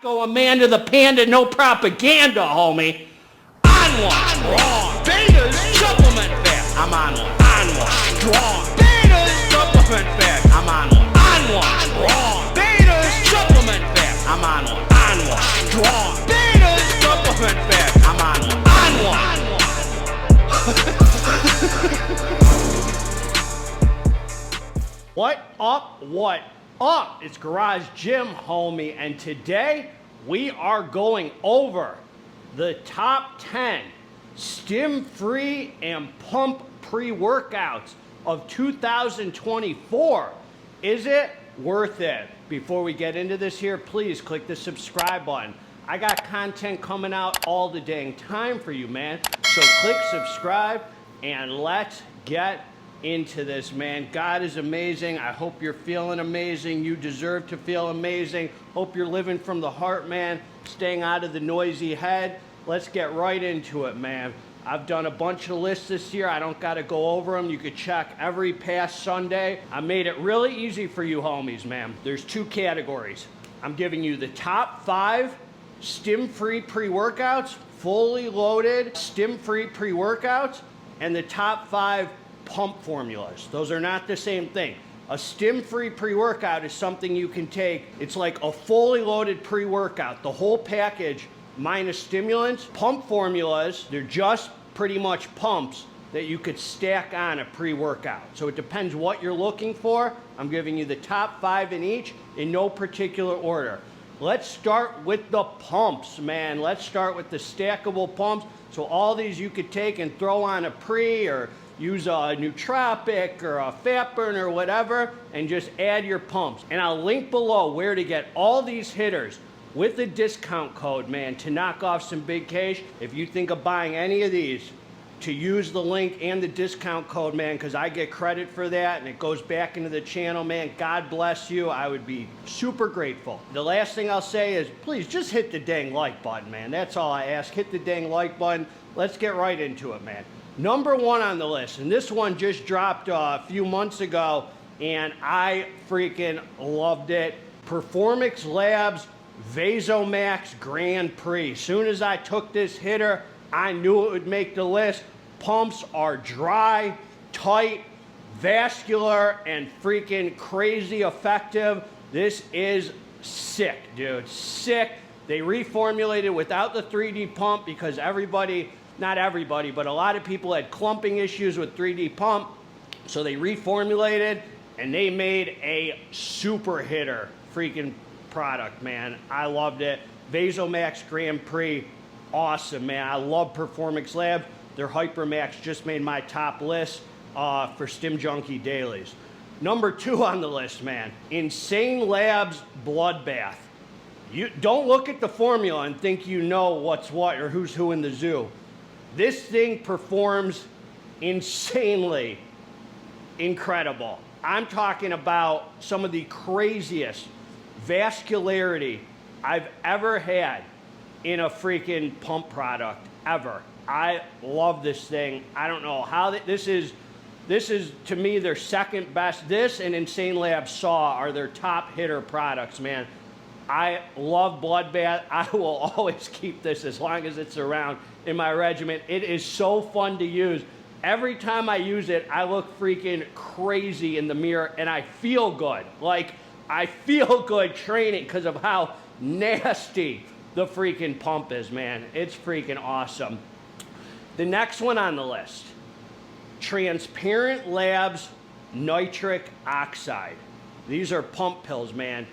Go Amanda the Panda, no propaganda, homie. On one. Wrong. Betas, supplement fast. I'm on one. On one. Strong. Betas, supplement fast. I'm on one. On one. Wrong. Betas, supplement fast. I'm on one. On one. Strong. Betas, supplement fast. I'm on one. What up? What up? It's Garage Gym, homie, and today we are going over the top 10 stim-free and pump pre-workouts of 2024. Is it worth it? Before we get into this here, please click the subscribe button. I got content coming out all the dang time for you, man. So click subscribe and let's get into this, man. God is amazing. I hope you're feeling amazing. You deserve to feel amazing. Hope you're living from the heart, man. Staying out of the noisy head. Let's get right into it, man. I've done a bunch of lists this year. I don't got to go over them. You could check every past Sunday. I made it really easy for you homies, man. There's two categories. I'm giving you the top 5 stim-free pre-workouts, fully loaded stim-free pre-workouts, and the top 5 pump formulas. Those are not the same thing. A stim-free pre-workout is something you can take. It's like a fully loaded pre-workout, the whole package minus stimulants. Pump formulas, they're just pretty much pumps that you could stack on a pre-workout. So it depends what you're looking for. I'm giving you the top 5 in each in no particular order. Let's start with the pumps, man. Let's start with the stackable pumps. So all these you could take and throw on a pre or use a nootropic or a fat burner or whatever, and just add your pumps. And I'll link below where to get all these hitters with the discount code, man, to knock off some big cash. If you think of buying any of these, to use the link and the discount code, man, because I get credit for that and it goes back into the channel, man. God bless you. I would be super grateful. The last thing I'll say is please just hit the dang like button, man. That's all I ask. Hit the dang like button. Let's get right into it, man. Number 1 on the list, and this one just dropped a few months ago, and I freaking loved it. Performax Labz Vasomax Grand Prix. Soon as I took this hitter, I knew it would make the list. Pumps are dry, tight, vascular, and freaking crazy effective. This is sick, dude. Sick. They reformulated without the 3D pump because not everybody, but a lot of people had clumping issues with 3D pump. So they reformulated and they made a super hitter freaking product, man. I loved it. Vasomax Grand Prix, awesome, man. I love Performax Labz. Their Hypermax just made my top list for Stim Junkie dailies. Number 2 on the list, man. Insane Labz Bloodbath. You don't look at the formula and think you know what's what or who's who in the zoo. This thing performs insanely incredible. I'm talking about some of the craziest vascularity I've ever had in a freaking pump product ever. I love this thing. I don't know how this is to me their second best. This and Insane Labz Saw are their top hitter products, man. I love Bloodbath. I will always keep this as long as it's around in my regimen. It is so fun to use. Every time I use it, I look freaking crazy in the mirror and I feel good. Like, I feel good training because of how nasty the freaking pump is, man. It's freaking awesome. The next one on the list, Transparent Labz Nitric Oxide. These are pump pills, man.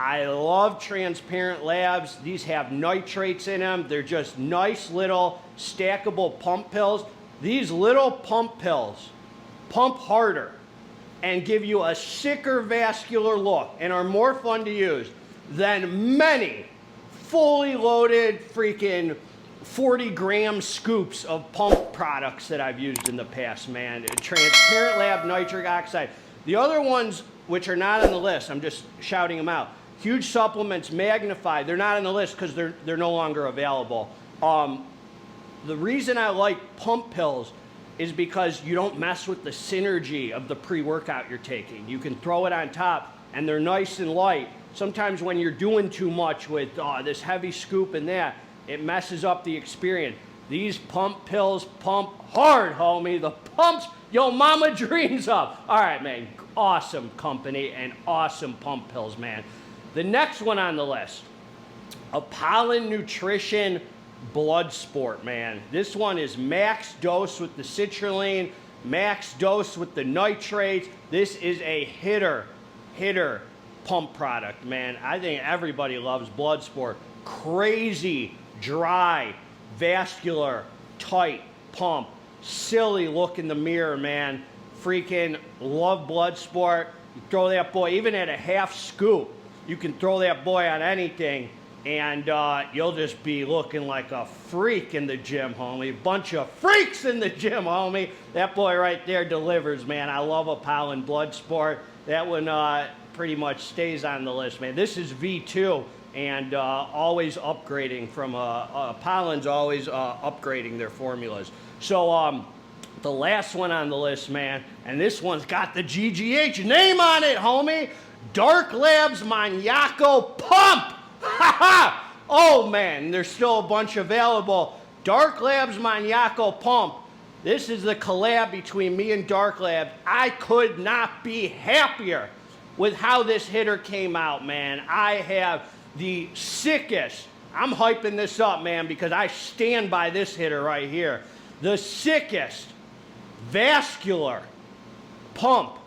I love Transparent Labz. These have nitrates in them. They're just nice little stackable pump pills. These little pump pills pump harder and give you a sicker vascular look and are more fun to use than many fully loaded freaking 40-gram scoops of pump products that I've used in the past, man. Transparent Labz Nitric Oxide. The other ones, which are not on the list, I'm just shouting them out. Huge Supplements Magnified, they're not on the list because they're no longer available. The reason I like pump pills is because you don't mess with the synergy of the pre-workout you're taking. You can throw it on top and they're nice and light. Sometimes when you're doing too much with this heavy scoop and that, it messes up the experience. These pump pills pump hard, homie. The pumps your mama dreams of. All right, man. Awesome company and awesome pump pills, man. The next one on the list, Apollon Nutrition Bloodsport, man. This one is max dose with the citrulline, max dose with the nitrates. This is a hitter pump product, man. I think everybody loves Bloodsport. Crazy, dry, vascular, tight pump. Silly look in the mirror, man. Freaking love Bloodsport. You throw that boy, even at a half scoop, you can throw that boy on anything, and you'll just be looking like a freak in the gym, homie. Bunch of freaks in the gym, homie. That boy right there delivers, man. I love Apollon Bloodsport. That one pretty much stays on the list, man. This is V2, and always upgrading from Apollon's always upgrading their formulas. So the last one on the list, man, and this one's got the GGH name on it, homie. Dark Labz Maniaco Pump. Oh man, there's still a bunch available. Dark Labz Maniaco Pump. This is the collab between me and Dark Labz. I could not be happier with how this hitter came out, man. I have the sickest, I'm hyping this up, man, because I stand by this hitter right here. The sickest vascular pump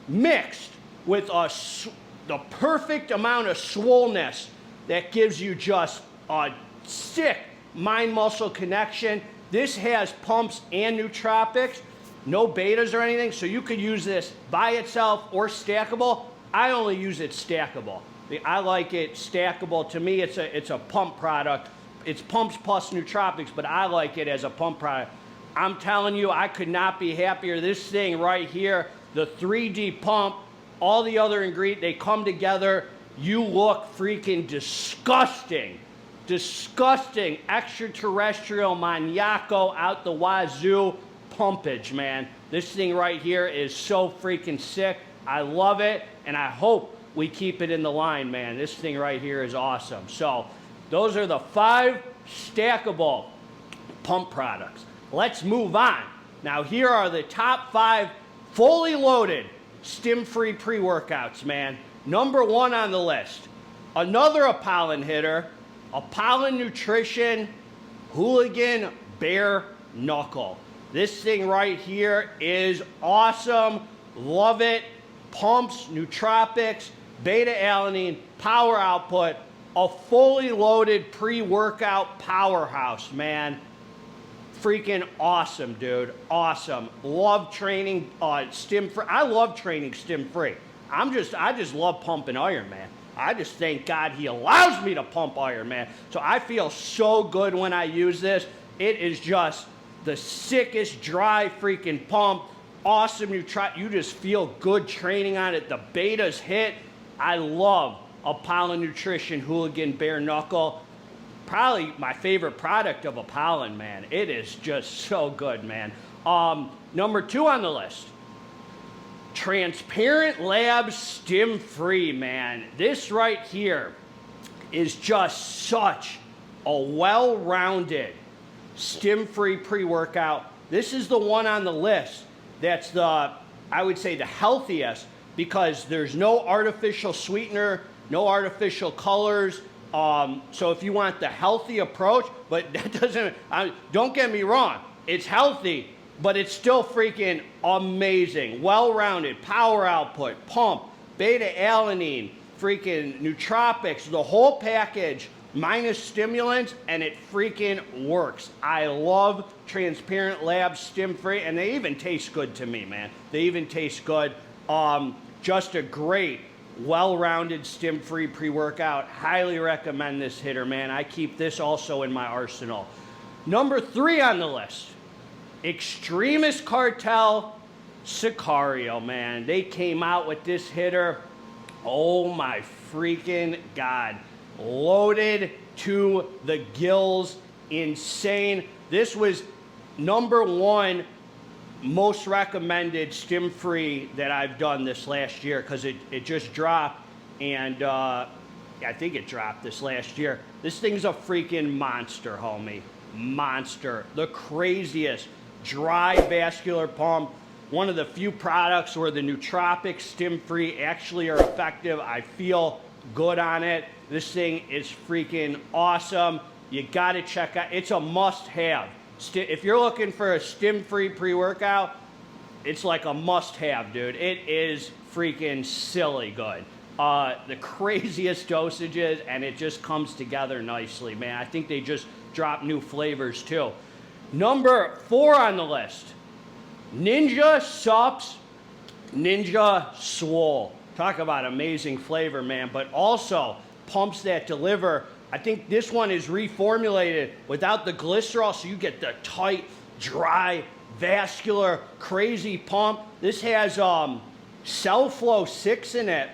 mixed with the perfect amount of swollenness that gives you just a sick mind-muscle connection. This has pumps and nootropics, no betas or anything, so you could use this by itself or stackable. I only use it stackable. I like it stackable. To me, it's a pump product. It's pumps plus nootropics, but I like it as a pump product. I'm telling you, I could not be happier. This thing right here, the 3D pump, all the other ingredients, they come together. You look freaking disgusting. Disgusting extraterrestrial Maniaco out the wazoo pumpage, man. This thing right here is so freaking sick. I love it, and I hope we keep it in the line, man. This thing right here is awesome. So those are the 5 stackable pump products. Let's move on. Now here are the top 5 fully loaded stim-free pre-workouts, man. Number 1 on the list, another Apollon hitter, Apollon Nutrition Hooligan Bare Knuckle. This thing right here is awesome. Love it. Pumps, nootropics, beta-alanine, power output, a fully loaded pre-workout powerhouse, man. Freaking awesome, dude. Awesome. Love training stim-free. I love training stim-free. I just love pumping iron, man. I just thank God he allows me to pump iron, man. So I feel so good when I use this. It is just the sickest dry freaking pump. Awesome. You just feel good training on it. The betas hit. I love Apollon Nutrition Hooligan Bare Knuckle. Probably my favorite product of Apollon, man. It is just so good, man. Number 2 on the list, Transparent Labz Stim Free, man. This right here is just such a well-rounded stim-free pre-workout. This is the one on the list that's I would say the healthiest, because there's no artificial sweetener, no artificial colors. So if you want the healthy approach, but that doesn't, don't get me wrong, it's healthy, but it's still freaking amazing. Well-rounded, power output, pump, beta-alanine, freaking nootropics, the whole package, minus stimulants, and it freaking works. I love Transparent Labz Stim Free, and they even taste good to me, man. They even taste good. Just a great, well-rounded stim-free pre-workout. Highly recommend this hitter, man. I keep this also in my arsenal. Number 3 on the list, Xtremis Cartel Sicario, man. They came out with this hitter. Oh my freaking God. Loaded to the gills. Insane. This was number 1 most recommended Stim Free that I've done this last year because it just dropped, and I think it dropped this last year. This thing's a freaking monster, homie. Monster. The craziest dry vascular pump. One of the few products where the nootropics Stim Free actually are effective. I feel good on it. This thing is freaking awesome. You gotta check out. It's a must-have. If you're looking for a Stim Free pre-workout, it's like a must-have, dude. It is freaking silly good. The craziest dosages, and it just comes together nicely, man. I think they just dropped new flavors too. Number 4 on the list, Ninja Supps, Ninja Swole. Talk about amazing flavor, man, but also pumps that deliver. I think this one is reformulated without the glycerol, so you get the tight, dry, vascular, crazy pump. This has Cell Flow 6 in it,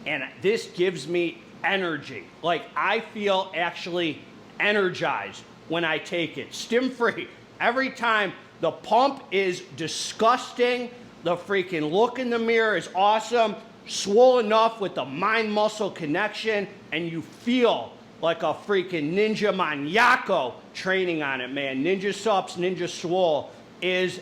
and this gives me energy. Like, I feel actually energized when I take it. Stim Free. Every time, the pump is disgusting. The freaking look in the mirror is awesome. Swole enough with the mind-muscle connection, and you feel like a freaking ninja maniaco training on it, man. Ninja Supps, Ninja Swole is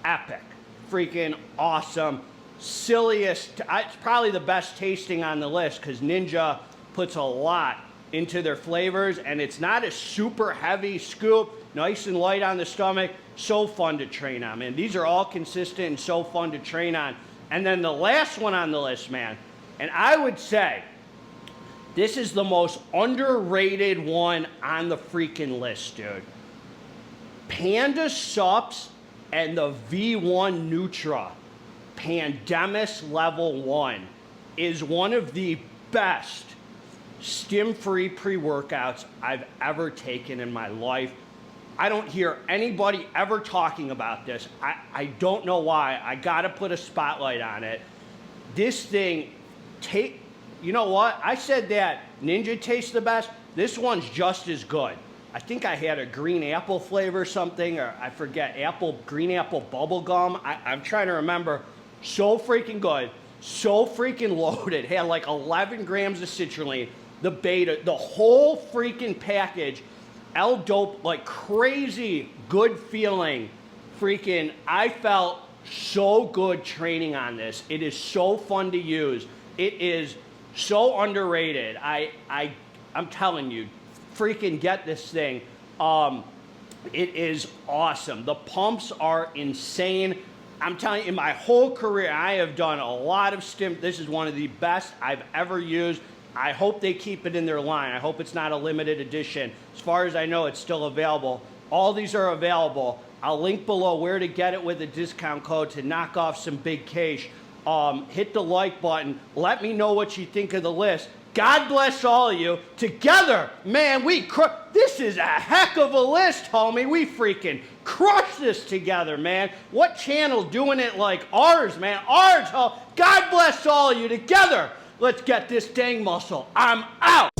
epic. Freaking awesome. Silliest, it's probably the best tasting on the list because Ninja puts a lot into their flavors, and it's not a super heavy scoop. Nice and light on the stomach. So fun to train on, man. These are all consistent and so fun to train on. And then the last one on the list, man, and I would say this is the most underrated one on the freaking list, dude. Panda Supps and the V1 Nutra Pandamus Level 1 is one of the best Stim-free pre-workouts I've ever taken in my life. I don't hear anybody ever talking about this. I don't know why. I gotta put a spotlight on it. This thing, you know what? I said that Ninja tastes the best. This one's just as good. I think I had a green apple flavor or something, or I forget, green apple bubble gum. I'm trying to remember. So freaking good. So freaking loaded. Had like 11 grams of citrulline. The beta, the whole freaking package. L-dope, like crazy good feeling. Freaking, I felt so good training on this. It is so fun to use. It is so underrated. I'm telling you, freaking get this thing. It is awesome. The pumps are insane. I'm telling you, in my whole career, I have done a lot of Stim. This is one of the best I've ever used. I hope they keep it in their line. I hope it's not a limited edition. As far as I know, it's still available. All these are available. I'll link below where to get it with a discount code to knock off some big cash. Hit the like button. Let me know what you think of the list. God bless all of you. Together, man, this is a heck of a list, homie. We freaking crush this together, man. What channel doing it like ours, man? Ours, oh, God bless all of you. Together, let's get this dang muscle. I'm out.